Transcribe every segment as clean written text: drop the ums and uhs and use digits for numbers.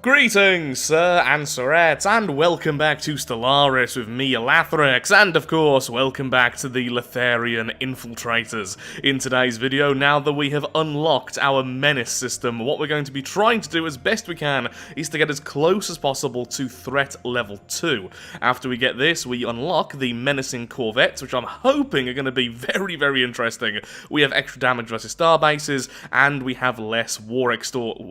Greetings, sir and sirettes, and welcome back to Stellaris with me, Elathrex, and of course, welcome back to the Letharian Infiltrators. In today's video, now that we have unlocked our Menace system, what we're going to be trying to do as best we can is to get as close as possible to threat level 2. After we get this, we unlock the Menacing Corvettes, which I'm hoping are going to be very, very interesting. We have extra damage versus star bases, and we have less war exhaustion.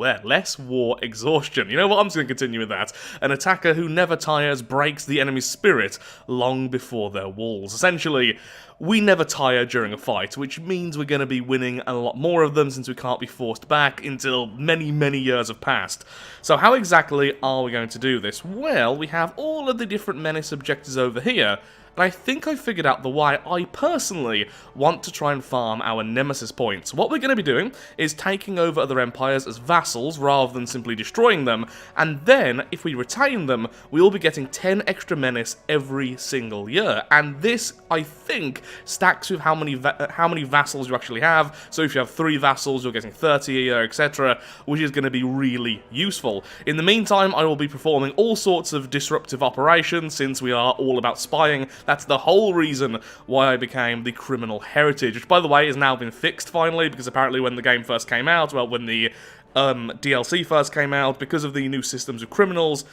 You know what? I'm just going to continue with that. An attacker who never tires breaks the enemy's spirit long before their walls. Essentially, we never tire during a fight, which means we're going to be winning a lot more of them since we can't be forced back until many, many years have passed. So how exactly are we going to do this? Well, we have all of the different menace objectives over here, and I think I figured out the why I personally want to try and farm our Nemesis points. What we're going to be doing is taking over other empires as vassals rather than simply destroying them, and then, if we retain them, we will be getting 10 extra menace every single year. And this, I think, stacks with how many vassals you actually have. So if you have 3 vassals, you're getting 30 a year, etc., which is going to be really useful. In the meantime, I will be performing all sorts of disruptive operations since we are all about spying. That's the whole reason why I became the Criminal Heritage, which, by the way, has now been fixed finally, because apparently when the game first came out, well, when the DLC first came out, because of the new systems of criminals,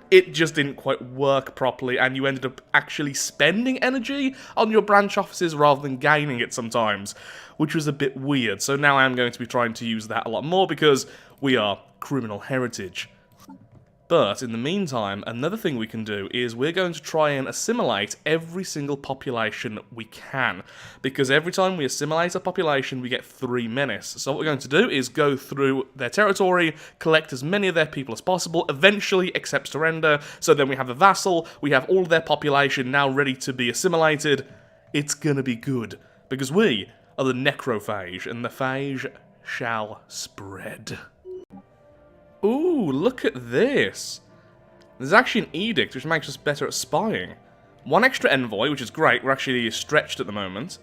it just didn't quite work properly, and you ended up actually spending energy on your branch offices rather than gaining it sometimes, which was a bit weird. So now I am going to be trying to use that a lot more, because we are Criminal Heritage. But, in the meantime, another thing we can do is we're going to try and assimilate every single population we can. Because every time we assimilate a population, we get 3 menace. So what we're going to do is go through their territory, collect as many of their people as possible, eventually accept surrender, so then we have a vassal, we have all of their population now ready to be assimilated. It's gonna be good. Because we are the necrophage, and the phage shall spread. Ooh, look at this. There's actually an edict, which makes us better at spying. 1 extra envoy, which is great. We're actually stretched at the moment.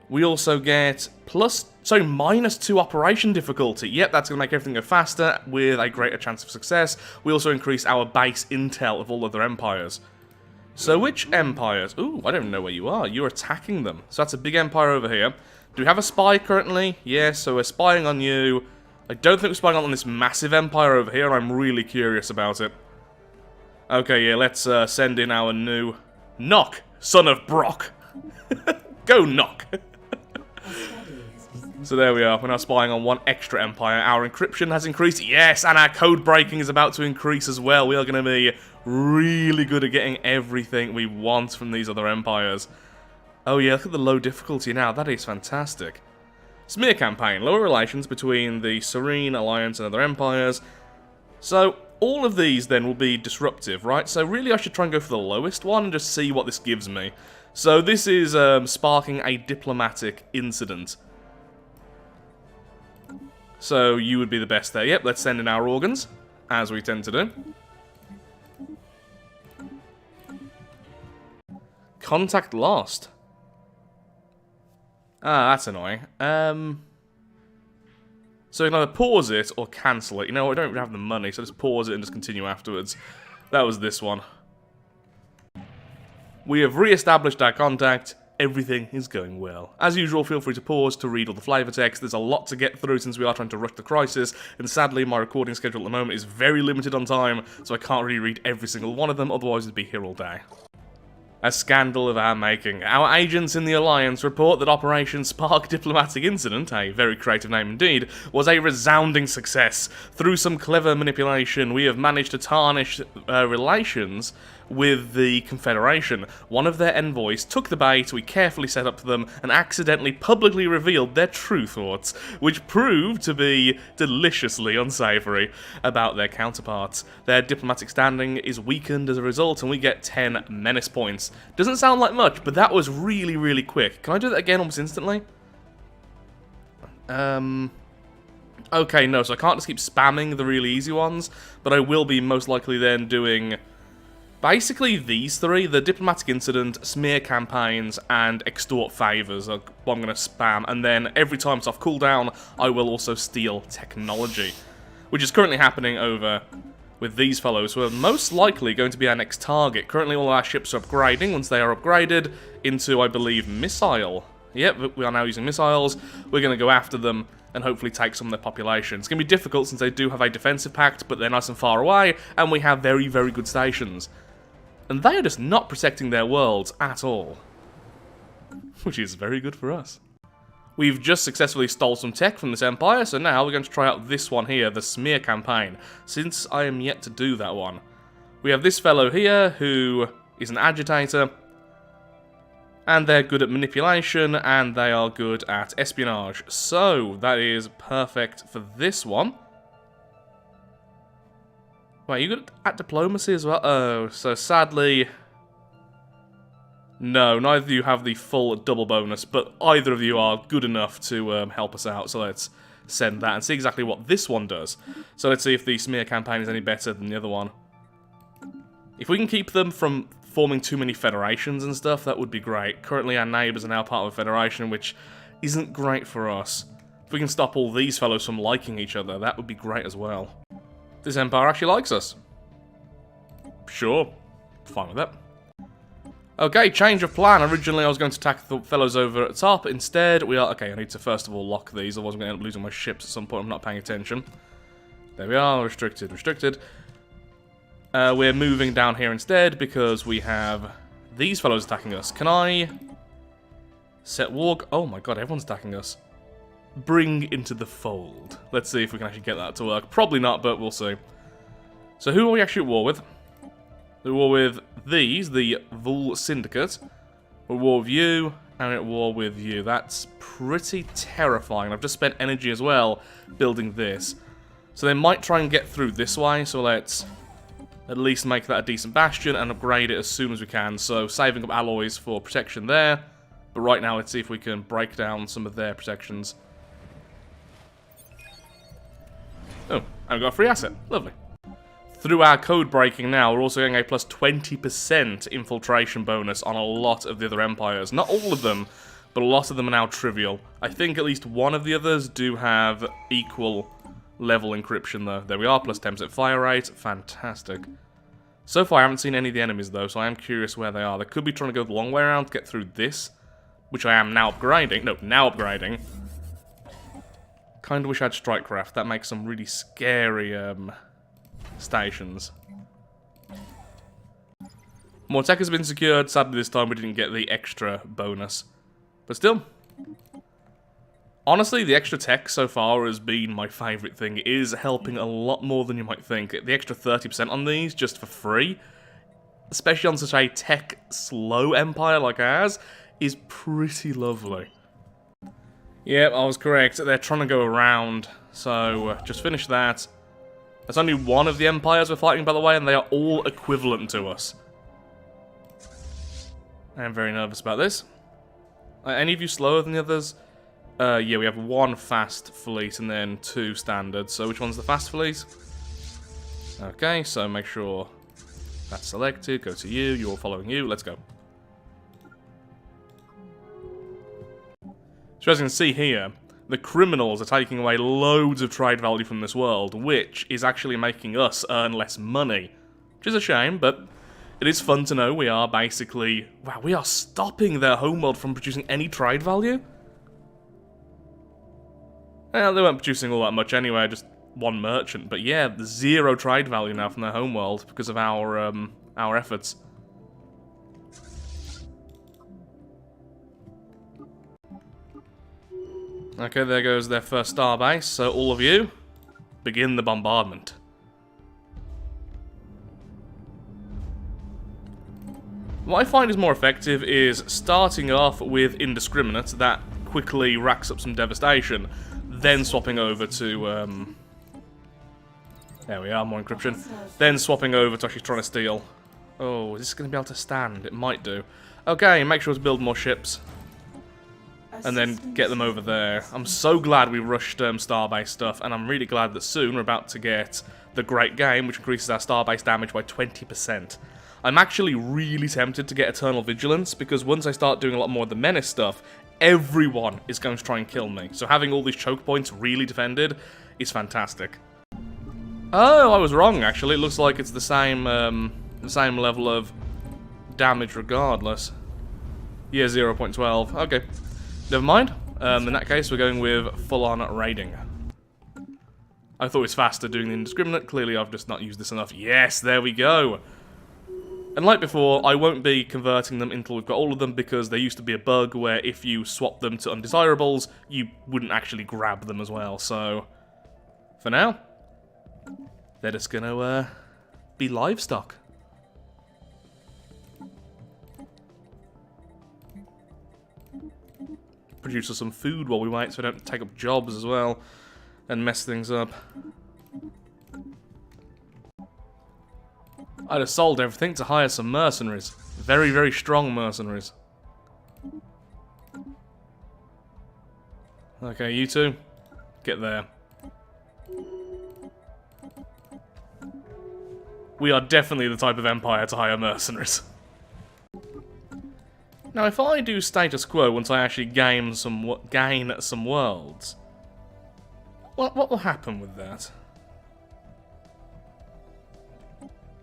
We also get -2 operation difficulty. Yep, that's going to make everything go faster with a greater chance of success. We also increase our base intel of all other empires. So which empires? Ooh, I don't even know where you are. You're attacking them. So that's a big empire over here. Do we have a spy currently? Yes, so we're spying on you. I don't think we're spying on this massive empire over here, and I'm really curious about it. Okay, yeah, let's send in our new... Knock, son of Brock! Go knock! So there we are, we're now spying on 1 extra empire. Our encryption has increased, yes, and our code breaking is about to increase as well. We are going to be really good at getting everything we want from these other empires. Oh yeah, look at the low difficulty now, that is fantastic. Smear campaign, lower relations between the Serene Alliance and other empires. So, all of these then will be disruptive, right? So really I should try and go for the lowest one and just see what this gives me. So this is sparking a diplomatic incident. So you would be the best there. Yep, let's send in our organs, as we tend to do. Contact lost. Ah, that's annoying. So you can either pause it or cancel it. You know, I don't have the money, so just pause it and just continue afterwards. That was this one. We have re-established our contact. Everything is going well. As usual, feel free to pause to read all the flavor text. There's a lot to get through since we are trying to rush the crisis, and sadly my recording schedule at the moment is very limited on time, so I can't really read every single one of them, otherwise we'd be here all day. A scandal of our making. Our agents in the Alliance report that Operation Spark Diplomatic Incident, a very creative name indeed, was a resounding success. Through some clever manipulation, we have managed to tarnish relations with the Confederation. One of their envoys took the bait we carefully set up for them and accidentally publicly revealed their true thoughts, which proved to be deliciously unsavory about their counterparts. Their diplomatic standing is weakened as a result, and we get 10 menace points. Doesn't sound like much, but that was really, really quick. Can I do that again almost instantly? Okay, no, so I can't just keep spamming the really easy ones, but I will be most likely then doing... basically these 3, the diplomatic incident, smear campaigns, and extort favours are what I'm going to spam, and then every time it's off cooldown, I will also steal technology, which is currently happening over with these fellows, who are most likely going to be our next target. Currently all our ships are upgrading. Once they are upgraded into, I believe, missile. Yep, we are now using missiles. We're going to go after them and hopefully take some of their population. It's going to be difficult since they do have a defensive pact, but they're nice and far away, and we have very, very good stations. And they are just not protecting their worlds at all. Which is very good for us. We've just successfully stole some tech from this empire, so now we're going to try out this one here, the smear campaign, since I am yet to do that one. We have this fellow here, who is an agitator, and they're good at manipulation, and they are good at espionage. So, that is perfect for this one. Wait, you good at diplomacy as well? Oh, so sadly... No, neither of you have the full double bonus, but either of you are good enough to help us out, so let's send that and see exactly what this one does. So let's see if the smear campaign is any better than the other one. If we can keep them from forming too many federations and stuff, that would be great. Currently our neighbours are now part of a federation, which isn't great for us. If we can stop all these fellows from liking each other, that would be great as well. This empire actually likes us. Sure, fine with that. Okay, change of plan. Originally I was going to attack the fellows over at the top. Instead, we are... Okay, I need to first of all lock these, otherwise I'm going to end up losing my ships at some point. I'm not paying attention. There we are. Restricted, restricted. We're moving down here instead because we have these fellows attacking us. Can I... set war... Oh my god, everyone's attacking us. Bring into the fold. Let's see if we can actually get that to work. Probably not, but we'll see. So who are we actually at war with? We're at war with these, the Vul Syndicate. We're at war with you, and we're at war with you. That's pretty terrifying. I've just spent energy as well building this. So they might try and get through this way, so let's at least make that a decent bastion and upgrade it as soon as we can. So saving up alloys for protection there. But right now, let's see if we can break down some of their protections. Oh, and we've got a free asset. Lovely. Through our code breaking now, we're also getting a plus 20% infiltration bonus on a lot of the other empires. Not all of them, but a lot of them are now trivial. I think at least one of the others do have equal level encryption though. There we are, plus 10% fire rate. Fantastic. So far I haven't seen any of the enemies though, so I am curious where they are. They could be trying to go the long way around to get through this, which I am now upgrading. No, now upgrading. Kinda wish I had Strikecraft. That makes some really scary, stations. More tech has been secured. Sadly this time we didn't get the extra bonus. But still. Honestly, the extra tech so far has been my favourite thing. It is helping a lot more than you might think. The extra 30% on these, just for free, especially on such a tech-slow empire like ours, is pretty lovely. Yep, I was correct. They're trying to go around. So, just finish that. There's only one of the empires we're fighting, by the way, and they are all equivalent to us. I am very nervous about this. Are any of you slower than the others? Yeah, we have one fast fleet and then two standard. So which one's the fast fleet? Okay, so make sure that's selected. Go to you. You're following you. Let's go. So as you can see here, the criminals are taking away loads of trade value from this world, which is actually making us earn less money. Which is a shame, but it is fun to know we are basically... Wow, we are stopping their homeworld from producing any trade value? Well, they weren't producing all that much anyway, just one merchant. But yeah, zero trade value now from their homeworld because of our efforts. Okay, there goes their first starbase. So all of you, begin the bombardment. What I find is more effective is starting off with indiscriminate, that quickly racks up some devastation, then swapping over to, there we are, more encryption, then swapping over to actually trying to steal. Oh, is this going to be able to stand? It might do. Okay, make sure to build more ships. And then get them over there. I'm so glad we rushed starbase stuff, and I'm really glad that soon we're about to get the Great Game, which increases our starbase damage by 20%. I'm actually really tempted to get Eternal Vigilance, because once I start doing a lot more of the Menace stuff, everyone is going to try and kill me. So having all these choke points really defended is fantastic. Oh, I was wrong, actually. It looks like it's the same level of damage regardless. Yeah, 0.12. Okay. Never mind. In that case, we're going with full-on raiding. I thought it was faster doing the indiscriminate. Clearly, I've just not used this enough. Yes, there we go. And like before, I won't be converting them until we've got all of them, because there used to be a bug where if you swap them to undesirables, you wouldn't actually grab them as well. So, for now, they're just gonna be livestock. Produce us some food while we wait, so we don't take up jobs as well and mess things up. I just sold everything to hire some mercenaries. Very, very strong mercenaries. Okay, you two, get there. We are definitely the type of empire to hire mercenaries. Now, if I do status quo once I actually gain some worlds, what will happen with that?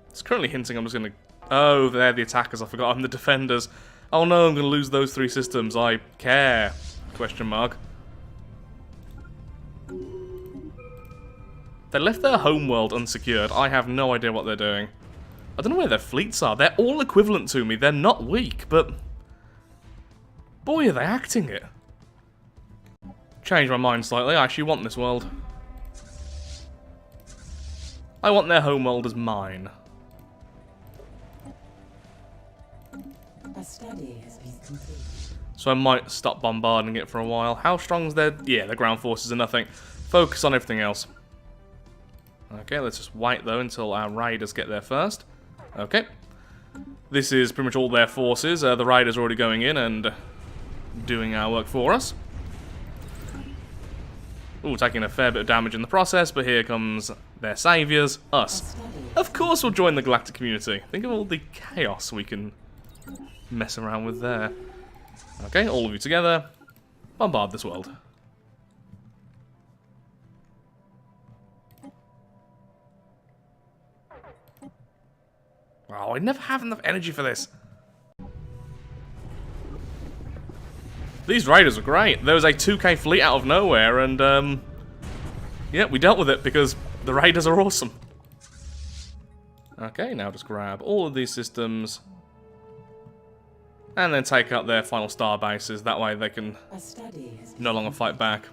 It's currently hinting I'm just going to... Oh, they're the attackers. I forgot I'm the defenders. Oh no, I'm going to lose those 3 systems. I care. Question mark. They left their homeworld unsecured. I have no idea what they're doing. I don't know where their fleets are. They're all equivalent to me. They're not weak, but... boy, are they acting it. Changed my mind slightly. I actually want this world. I want their homeworld as mine. A study has been completed. So I might stop bombarding it for a while. How strong's their... yeah, their ground forces are nothing. Focus on everything else. Okay, let's just wait though until our raiders get there first. Okay. This is pretty much all their forces. The raiders are already going in and doing our work for us. Ooh, taking a fair bit of damage in the process, but here comes their saviours, us. Of course we'll join the Galactic community. Think of all the chaos we can mess around with there. Okay, all of you together. Bombard this world. Oh, I never have enough energy for this. These raiders are great. There was a 2k fleet out of nowhere, and yeah, we dealt with it because the raiders are awesome. Okay, now just grab all of these systems and then take out their final star bases. That way they can no longer fight back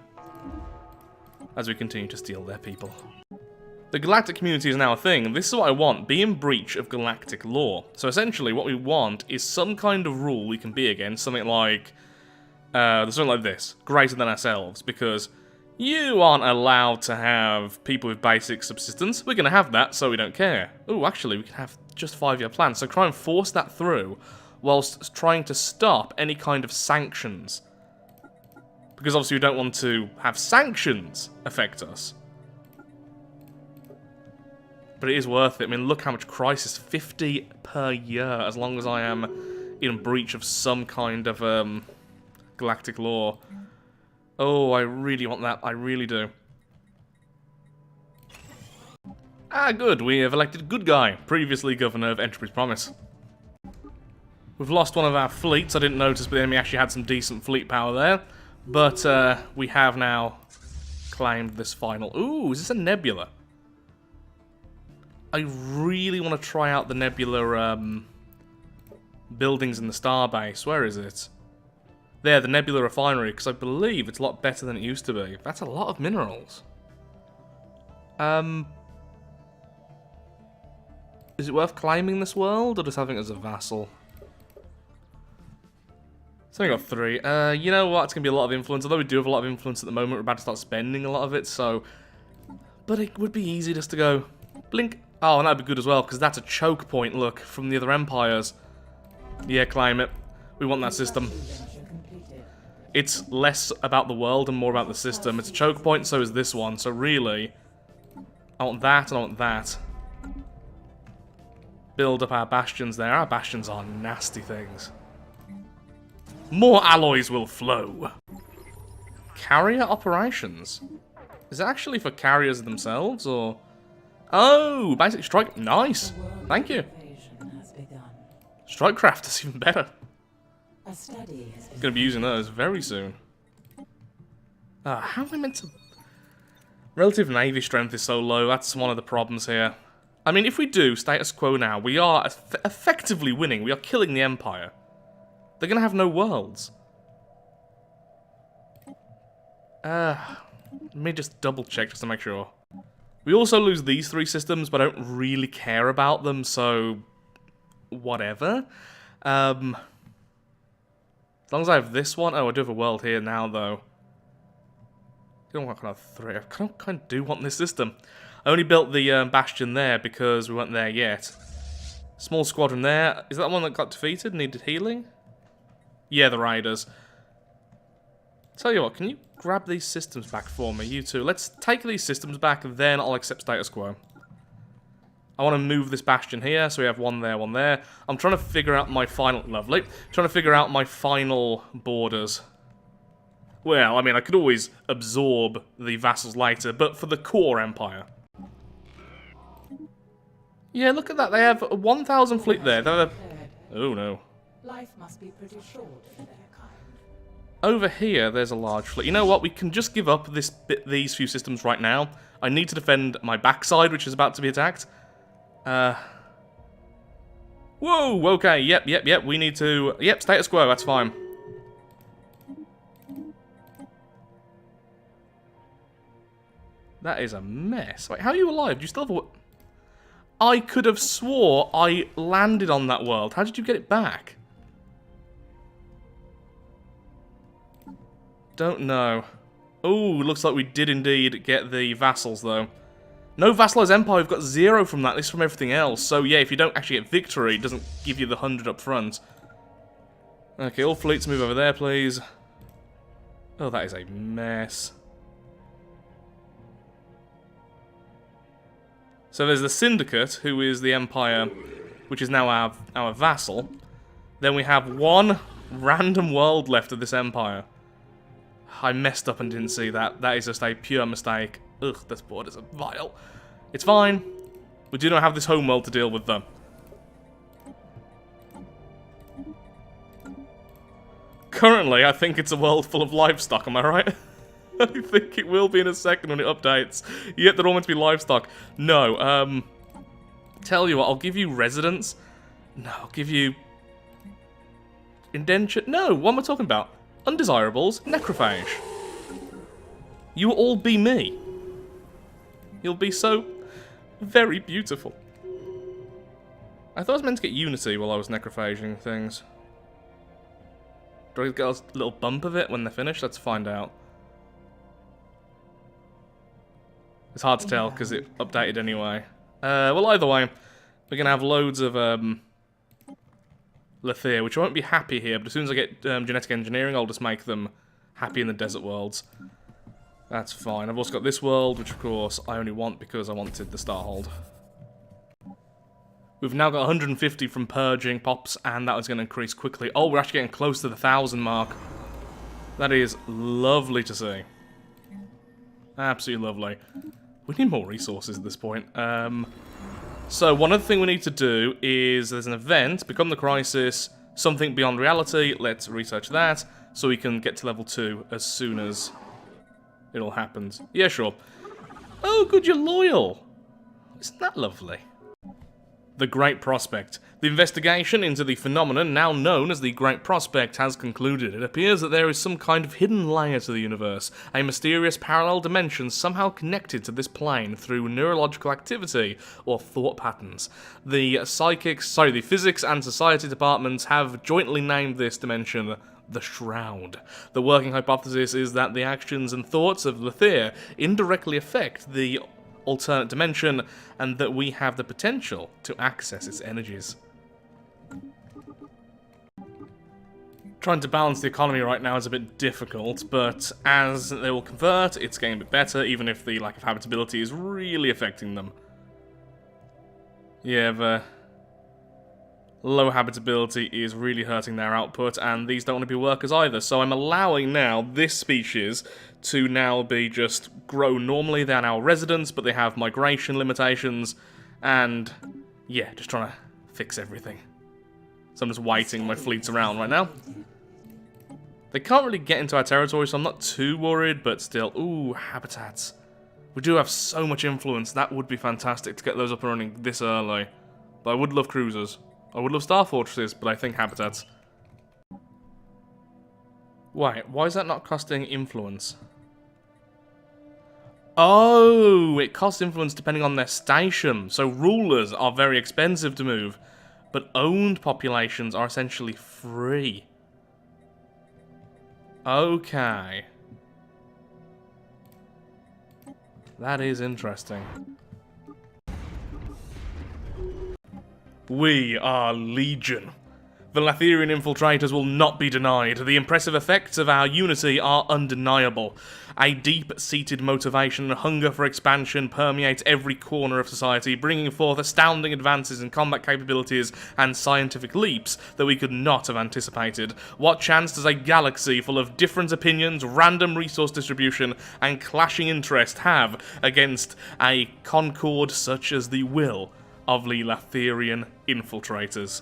as we continue to steal their people. The Galactic community is now a thing, and this is what I want. Be in breach of Galactic law. So essentially what we want is some kind of rule we can be against, something like this, greater than ourselves, because you aren't allowed to have people with basic subsistence. We're going to have that, so we don't care. Oh, actually, we can have just 5-year plans, so try and force that through whilst trying to stop any kind of sanctions. Because obviously we don't want to have sanctions affect us. But it is worth it. I mean, look how much crisis. 50 per year, as long as I am in breach of some kind of Galactic law. Oh, I really want that. I really do. Ah, good. We have elected Good Guy, previously Governor of Entropy's Promise. We've lost one of our fleets. I didn't notice, but the enemy actually had some decent fleet power there. But we have now claimed this final... Ooh, is this a nebula? I really want to try out the nebula buildings in the starbase. Where is it? There, the nebula refinery, because I believe it's a lot better than it used to be. That's a lot of minerals. Is it worth claiming this world, or just having it as a vassal? So we got 3. You know what? It's going to be a lot of influence. Although we do have a lot of influence at the moment, we're about to start spending a lot of it, so... But it would be easy just to go... Blink. Oh, and that'd be good as well, because that's a choke point, look, from the other empires. Yeah, claim it. We want that system. It's less about the world and more about the system. It's a choke point, so is this one. So really, I want that and I want that. Build up our bastions there. Our bastions are nasty things. More alloys will flow. Carrier operations. Is it actually for carriers themselves, or... Oh, basic strike. Nice. The world Thank you. invasion has begun. Strikecraft is even better. A study has been Going to be using those very soon. How am I meant to... Relative navy strength is so low, that's one of the problems here. I mean, if we do status quo now, we are effectively winning. We are killing the Empire. They're going to have no worlds. Let me just double check just to make sure. We also lose these 3 systems, but I don't really care about them, so... Whatever. As long as I have this one... Oh, I do have a world here now, though. I don't want kind of 3. I kind of do want this system. I only built the bastion there because we weren't there yet. Small squadron there. Is that the one that got defeated? Needed healing? Yeah, the Raiders. Tell you what, can you grab these systems back for me? You two. Let's take these systems back, and then I'll accept status quo. I want to move this bastion here, so we have one there, one there. I'm trying to figure out my final... Lovely. Trying to figure out my final borders. Well, I mean, I could always absorb the vassals later, but for the core empire. Yeah, look at that. They have 1,000 fleet there. They have... Oh, no. Life must be pretty short for their kind. Over here, there's a large fleet. You know what? We can just give up these few systems right now. I need to defend my backside, which is about to be attacked. Whoa, okay. Yep. We need to... Yep, status quo. That's fine. That is a mess. Wait, how are you alive? Do you still have a... I could have swore I landed on that world. How did you get it back? Don't know. Oh, looks like we did indeed get the vassals, though. No vassalized empire. We've got 0 from that. This is from everything else. So, yeah, if you don't actually get victory, it doesn't give you the 100 up front. Okay, all fleets move over there, please. Oh, that is a mess. So there's the Syndicate, who is the Empire, which is now our vassal. Then we have one random world left of this Empire. I messed up and didn't see that. That is just a pure mistake. Ugh, this board is vile. It's fine. We do not have this homeworld to deal with, though. Currently, I think it's a world full of livestock, am I right? I think it will be in a second when it updates. Yet they're all meant to be livestock. No, tell you what, I'll give you residence. No, I'll give you... Indenture? No, what am I talking about? Undesirables? Necrophage. You will all be me. You'll be so very beautiful. I thought I was meant to get Unity while I was necrophaging things. Do I get a little bump of it when they're finished? Let's find out. It's hard to tell because it updated anyway. Well, either way, we're going to have loads of Lethir, which I won't be happy here, but as soon as I get genetic engineering, I'll just make them happy in the desert worlds. That's fine. I've also got this world, which of course I only want because I wanted the Starhold. We've now got 150 from purging pops, and that was going to increase quickly. Oh, we're actually getting close to the 1,000 mark. That is lovely to see. Absolutely lovely. We need more resources at this point. So one other thing we need to do is there's an event, Become the Crisis, something beyond reality. Let's research that so we can get to level 2 as soon as it all happens. Yeah, sure. Oh, good, you're loyal. Isn't that lovely? The Great Prospect. The investigation into the phenomenon now known as the Great Prospect has concluded. It appears that there is some kind of hidden layer to the universe, a mysterious parallel dimension somehow connected to this plane through neurological activity or thought patterns. The physics and society departments have jointly named this dimension the Shroud. The working hypothesis is that the actions and thoughts of Lethir indirectly affect the alternate dimension, and that we have the potential to access its energies. Trying to balance the economy right now is a bit difficult, but as they will convert, it's getting a bit better, even if the lack of habitability is really affecting them. You have Low habitability is really hurting their output, and these don't want to be workers either. So I'm allowing now this species to now be just grow normally. They are now residents, but they have migration limitations, and yeah, just trying to fix everything. So I'm just waiting my fleets around right now. They can't really get into our territory, so I'm not too worried, but still. Ooh, habitats. We do have so much influence. That would be fantastic to get those up and running this early. But I would love cruisers. I would love star fortresses, but I think habitats. Wait, why is that not costing influence? Oh, it costs influence depending on their station. So rulers are very expensive to move, but owned populations are essentially free. Okay. That is interesting. We are Legion. The Latherian infiltrators will not be denied. The impressive effects of our unity are undeniable. A deep-seated motivation and hunger for expansion permeates every corner of society, bringing forth astounding advances in combat capabilities and scientific leaps that we could not have anticipated. What chance does a galaxy full of different opinions, random resource distribution, and clashing interest have against a concord such as the will of the Latherian infiltrators?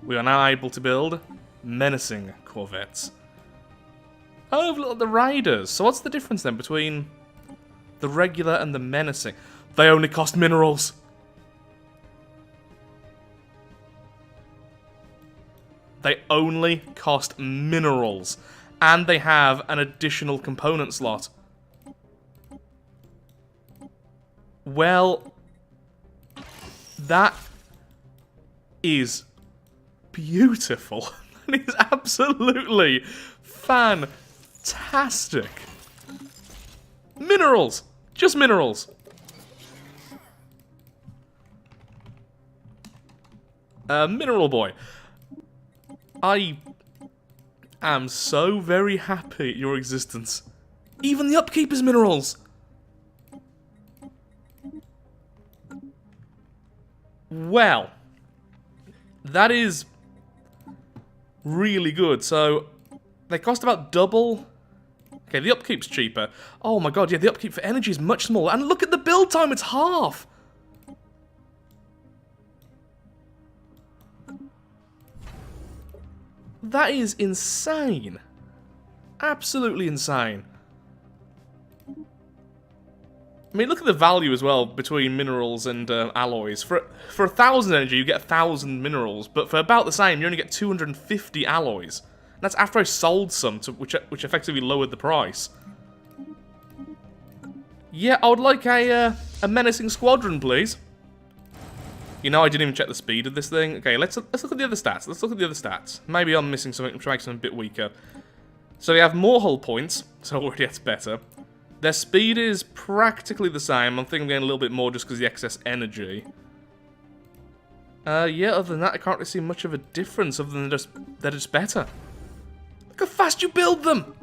We are now able to build menacing corvettes. Oh, look at the raiders. So what's the difference then between the regular and the menacing? They only cost minerals. They only cost minerals. And they have an additional component slot. Well, that is beautiful. That is absolutely fantastic. Minerals! Just minerals. Mineral boy. I am so very happy at your existence. Even the upkeep is minerals. Well, that is really good. So, they cost about double. Okay, the upkeep's cheaper. Oh my god, yeah, the upkeep for energy is much smaller. And look at the build time, it's half. That is insane. Absolutely insane. I mean, look at the value as well between minerals and alloys. For 1,000 energy, you get 1,000 minerals, but for about the same, you only get 250 alloys. And that's after I sold some, which effectively lowered the price. Yeah, I would like a menacing squadron, please. You know, I didn't even check the speed of this thing. Okay, let's look at the other stats. Let's look at the other stats. Maybe I'm missing something which makes them a bit weaker. So we have more hull points, so already that's better. Their speed is practically the same. I'm thinking I'm getting a little bit more just because of the excess energy. Yeah, other than that, I can't really see much of a difference other than just they're just better. Look how fast you build them!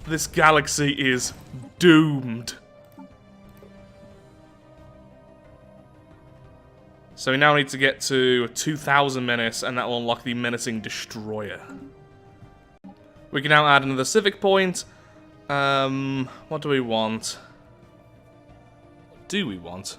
This galaxy is doomed. So we now need to get to 2,000 menace, and that will unlock the menacing destroyer. We can now add another civic point. What do we want? Do we want?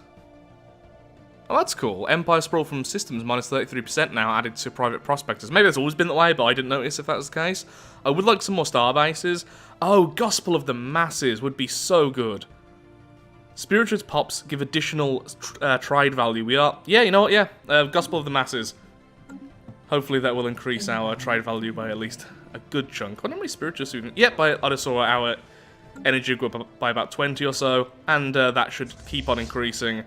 Oh, that's cool. Empire sprawl from systems minus 33% now added to private prospectors. Maybe that's always been that way, but I didn't notice if that was the case. I would like some more star bases. Oh, Gospel of the Masses would be so good. Spirituous pops give additional trade value. We are... Yeah, you know what? Yeah. Gospel of the Masses. Hopefully that will increase our trade value by at least a good chunk. What many spiritual students? Yep, I just saw our energy go up by about 20 or so, and that should keep on increasing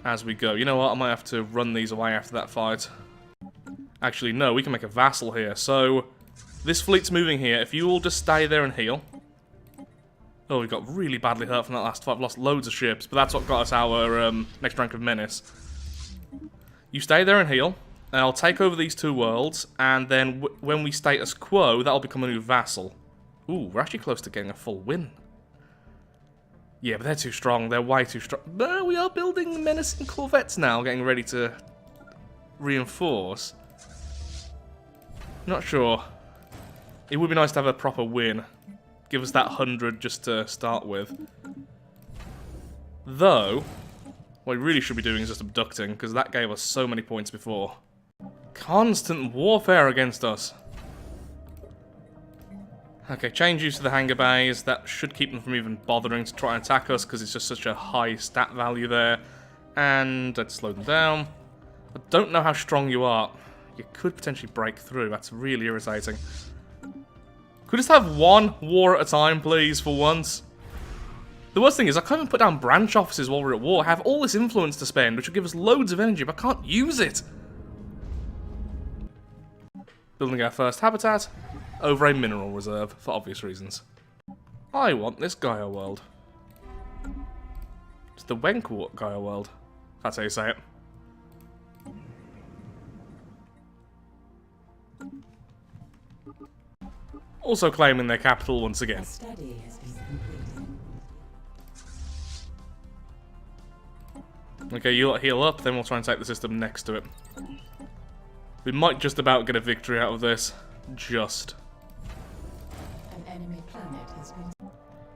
as we go. You know what? I might have to run these away after that fight. Actually, no, we can make a vassal here. So, this fleet's moving here. If you all just stay there and heal. Oh, we got really badly hurt from that last fight. We've lost loads of ships, but that's what got us our next rank of menace. You stay there and heal. And I'll take over these two worlds, and then when we status quo, that'll become a new vassal. Ooh, we're actually close to getting a full win. Yeah, but they're too strong. They're way too strong. But we are building menacing Corvettes now, getting ready to reinforce. Not sure. It would be nice to have a proper win. Give us that 100 just to start with. Though, what we really should be doing is just abducting, because that gave us so many points before. Constant warfare against us. Okay, change use to the hangar bays. That should keep them from even bothering to try and attack us, because it's just such a high stat value there. And let's slow them down. I don't know how strong you are. You could potentially break through. That's really irritating. Could we just have one war at a time, please, for once? The worst thing is, I can't even put down branch offices while we're at war. I have all this influence to spend, which will give us loads of energy, but I can't use it. Building our first habitat over a mineral reserve, for obvious reasons. I want this Gaia world. It's the Wenk Gaia world. That's how you say it. Also claiming their capital once again. A study has been completed. Okay, you lot heal up, then we'll try and take the system next to it. We might just about get a victory out of this. Just. An enemy planet has been.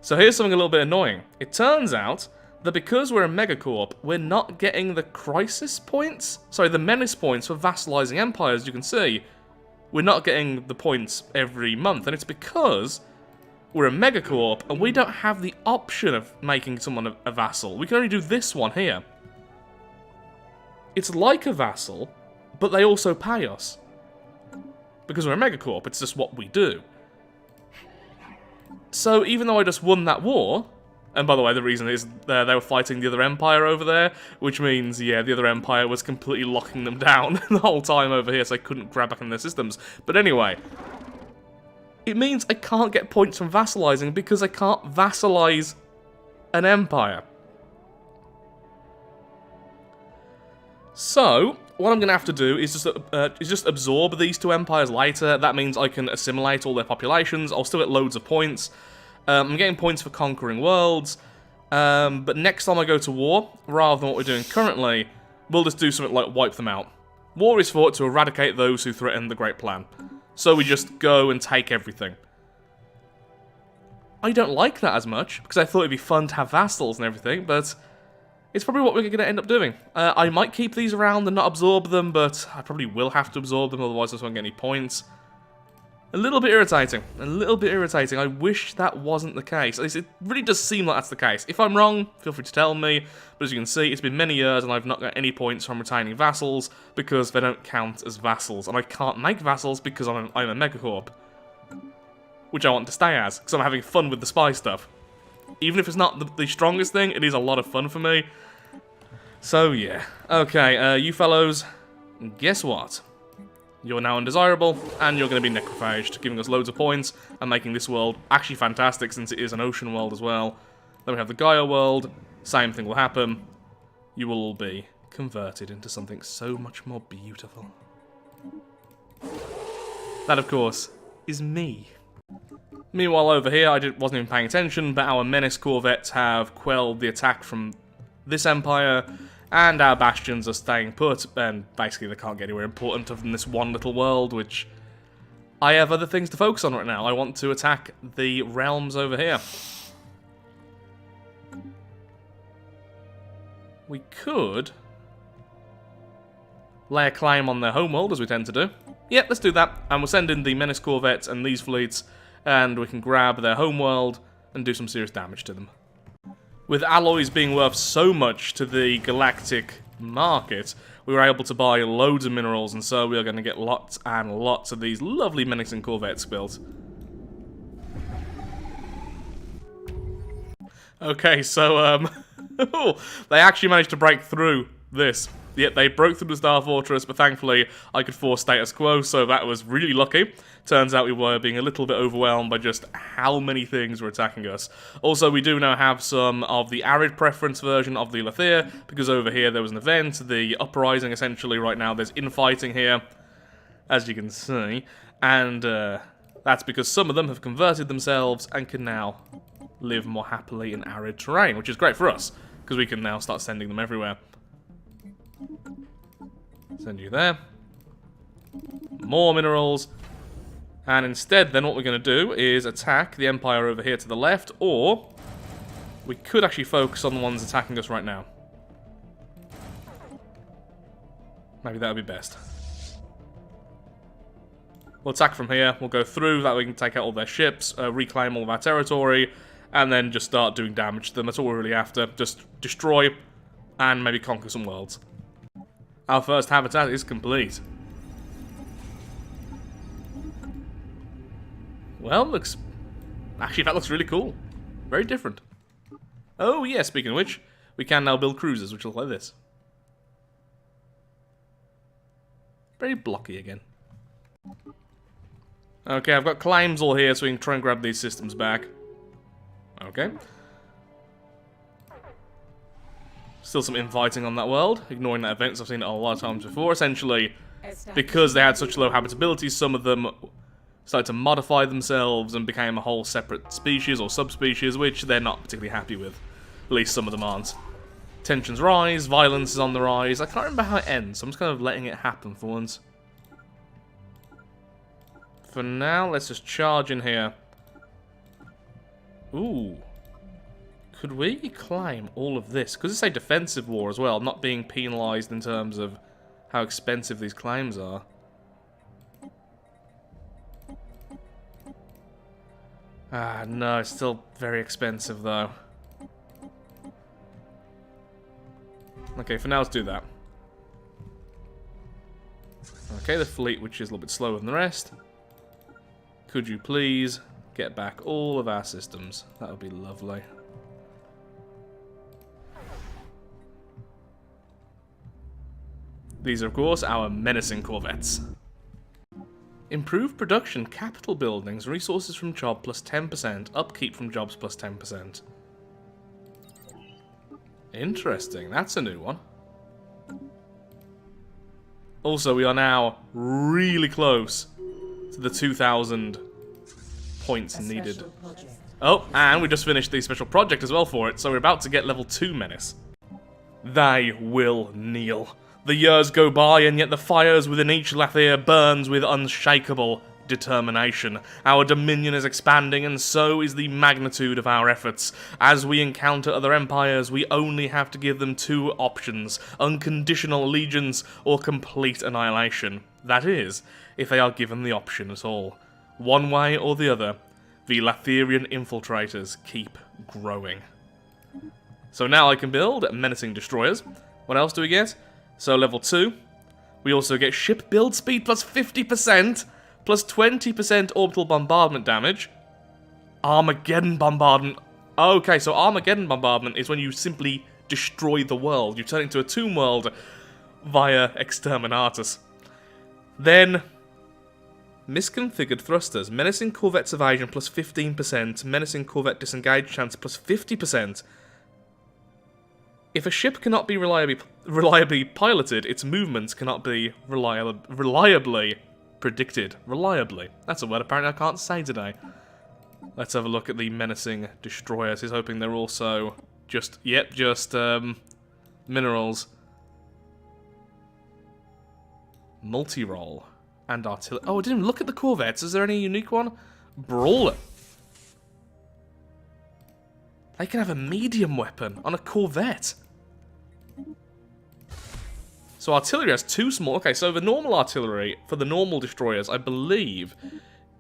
So here's something a little bit annoying. It turns out that because we're a megacorp, we're not getting the crisis points. Sorry, the menace points for vassalizing empires, you can see. We're not getting the points every month, and it's because we're a megacorp and we don't have the option of making someone a vassal. We can only do this one here. It's like a vassal, but they also pay us. Because we're a megacorp, it's just what we do. So even though I just won that war, and by the way, the reason is they were fighting the other empire over there, which means, yeah, the other empire was completely locking them down the whole time over here, so they couldn't grab back in their systems. But anyway, it means I can't get points from vassalizing because I can't vassalize an empire. So, what I'm going to have to do is just absorb these two empires later. That means I can assimilate all their populations. I'll still get loads of points. I'm getting points for conquering worlds. But next time I go to war, rather than what we're doing currently, we'll just do something like wipe them out. War is fought to eradicate those who threaten the Great Plan. So we just go and take everything. I don't like that as much, because I thought it'd be fun to have vassals and everything, but it's probably what we're going to end up doing. I might keep these around and not absorb them, but I probably will have to absorb them, otherwise I just won't get any points. A little bit irritating. A little bit irritating. I wish that wasn't the case. At least it really does seem like that's the case. If I'm wrong, feel free to tell me. But as you can see, it's been many years and I've not got any points from retaining vassals because they don't count as vassals. And I can't make vassals because I'm a megacorp. Which I want to stay as, because I'm having fun with the spy stuff. Even if it's not the strongest thing, it is a lot of fun for me. So yeah. Okay, you fellows, guess what? You're now undesirable, and you're going to be necrophaged, giving us loads of points, and making this world actually fantastic, since it is an ocean world as well. Then we have the Gaia world, same thing will happen. You will all be converted into something so much more beautiful. That, of course, is me. Meanwhile, over here, I wasn't even paying attention, but our Menace Corvettes have quelled the attack from this empire, and our bastions are staying put, and basically they can't get anywhere important other than this one little world, which I have other things to focus on right now. I want to attack the realms over here. We could lay a claim on their homeworld, as we tend to do. Yep, let's do that, and we'll send in the Menace Corvettes and these fleets, and we can grab their homeworld and do some serious damage to them. With alloys being worth so much to the Galactic market, we were able to buy loads of minerals, and so we are going to get lots and lots of these lovely menacing Corvettes built. Okay, so, they actually managed to break through this. Yet they broke through the Star Fortress, but thankfully I could force status quo, so that was really lucky. Turns out we were being a little bit overwhelmed by just how many things were attacking us. Also, we do now have some of the arid preference version of the Lethea, because over here there was an event, the uprising essentially. Right now there's infighting here, as you can see, and that's because some of them have converted themselves and can now live more happily in arid terrain, which is great for us, because we can now start sending them everywhere. Send you there. More minerals. And instead, then, what we're going to do is attack the Empire over here to the left, or we could actually focus on the ones attacking us right now. Maybe that would be best. We'll attack from here, we'll go through, that way we can take out all their ships, reclaim all of our territory, and then just start doing damage to them. That's all we're really after. Just destroy, and maybe conquer some worlds. Our first habitat is complete. Well, looks... Actually, that looks really cool. Very different. Oh, yeah, speaking of which, we can now build cruisers, which look like this. Very blocky again. Okay, I've got claims all here, so we can try and grab these systems back. Okay. Still some infighting on that world, ignoring that event, I've seen it a lot of times before. Essentially, because they had such low habitability, some of them started to modify themselves and became a whole separate species or subspecies, which they're not particularly happy with. At least some of them aren't. Tensions rise, violence is on the rise. I can't remember how it ends, so I'm just kind of letting it happen for once. For now, let's just charge in here. Ooh. Could we claim all of this? Because it's a defensive war as well, not being penalised in terms of how expensive these claims are. Ah, no, it's still very expensive though. Okay, for now, let's do that. Okay, the fleet, which is a little bit slower than the rest. Could you please get back all of our systems? That would be lovely. These are, of course, our menacing corvettes. Improved production, capital buildings, resources from job plus 10%, upkeep from jobs plus 10%. Interesting, that's a new one. Also, we are now really close to the 2,000 points needed. Oh, and we just finished the special project as well for it, so we're about to get level 2 menace. They will kneel. The years go by, and yet the fires within each Lathir burns with unshakable determination. Our dominion is expanding, and so is the magnitude of our efforts. As we encounter other empires, we only have to give them 2 options: unconditional allegiance or complete annihilation. That is, if they are given the option at all. One way or the other, the Lathirian infiltrators keep growing. So now I can build menacing destroyers. What else do we get? So level 2. We also get ship build speed plus 50%, plus 20% orbital bombardment damage. Armageddon bombardment. Okay, so Armageddon bombardment is when you simply destroy the world. You turn it into a tomb world via Exterminatus. Then, misconfigured thrusters. Menacing Corvette's evasion plus 15%. Menacing Corvette disengage chance plus 50%. If a ship cannot be reliably piloted, its movements cannot be reliably predicted. Reliably. That's a word apparently I can't say today. Let's have a look at the menacing destroyers. He's hoping they're also just minerals. Multi-roll. And artillery. Oh, I didn't even look at the corvettes. Is there any unique one? Brawler. They can have a medium weapon on a corvette. So artillery has 2 small... Okay, so the normal artillery for the normal destroyers, I believe,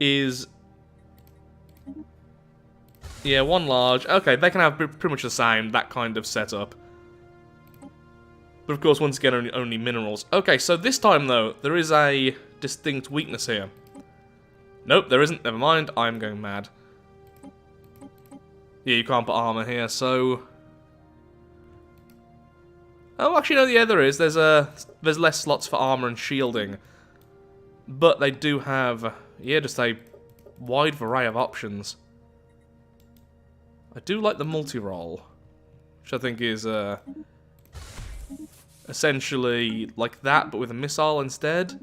is... Yeah, 1 large. Okay, they can have pretty much the same, that kind of setup. But of course, once again, only minerals. Okay, so this time, though, there is a distinct weakness here. Nope, there isn't. Never mind. I'm going mad. Yeah, you can't put armor here, so... Oh, actually, no, yeah, there is. There's less slots for armor and shielding. But they do have, yeah, just a wide variety of options. I do like the multi-roll, which I think is essentially like that, but with a missile instead.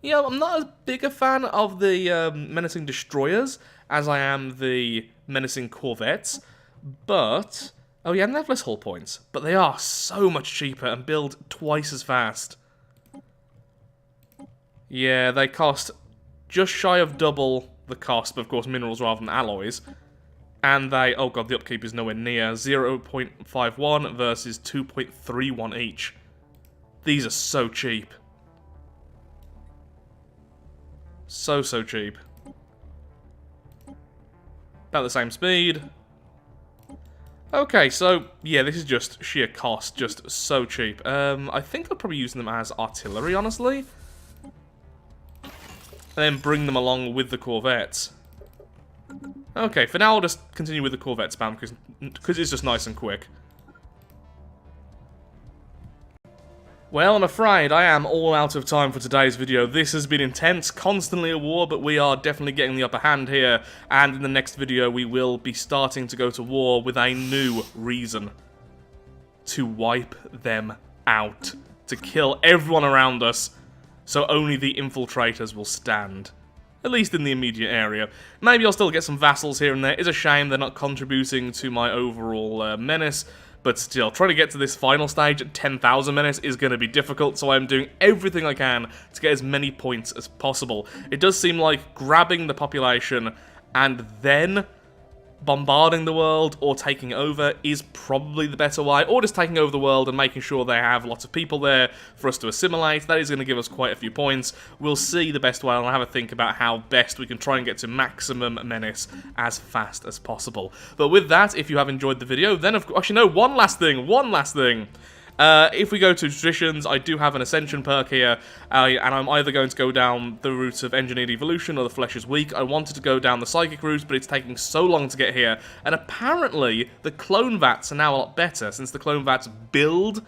Yeah, I'm not as big a fan of the menacing destroyers as I am the menacing Corvettes, but... Oh yeah, and they have less hull points, but they are so much cheaper and build twice as fast. Yeah, they cost just shy of double the cost, but of course minerals rather than alloys. And they, oh god, the upkeep is nowhere near. 0.51 versus 2.31 each. These are so cheap. So cheap. About the same speed. Okay, so, yeah, this is just sheer cost, just so cheap. I think I'll probably use them as artillery, honestly. And then bring them along with the Corvettes. Okay, for now I'll just continue with the Corvette spam, because it's just nice and quick. Well, I'm afraid I am all out of time for today's video. This has been intense, constantly a war, but we are definitely getting the upper hand here. And in the next video, we will be starting to go to war with a new reason. To wipe them out. To kill everyone around us, so only the infiltrators will stand. At least in the immediate area. Maybe I'll still get some vassals here and there. It's a shame they're not contributing to my overall menace. But still, trying to get to this final stage at 10,000 menace is going to be difficult, so I'm doing everything I can to get as many points as possible. It does seem like grabbing the population and then bombarding the world or taking over is probably the better way, or just taking over the world and making sure they have lots of people there for us to assimilate. That is going to give us quite a few points. We'll see the best way, and I'll have a think about how best we can try and get to maximum menace as fast as possible. But with that, if you have enjoyed the video, then of course, actually no, one last thing. If we go to traditions, I do have an ascension perk here, and I'm either going to go down the route of engineered evolution or the flesh is weak. I wanted to go down the psychic route, but it's taking so long to get here, and apparently the clone vats are now a lot better, since the clone vats build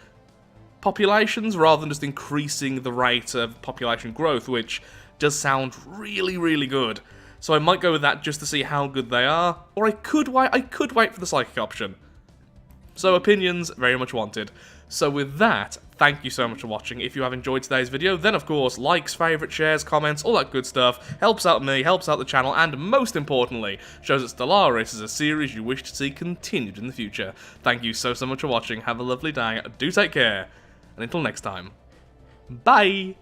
populations rather than just increasing the rate of population growth, which does sound really good. So I might go with that just to see how good they are, or I could wait for the psychic option. So opinions very much wanted. So with that, thank you so much for watching. If you have enjoyed today's video, then of course, likes, favourites, shares, comments, all that good stuff, helps out me, helps out the channel, and most importantly, shows that Stellaris is a series you wish to see continued in the future. Thank you so much for watching, have a lovely day, do take care, and until next time, bye!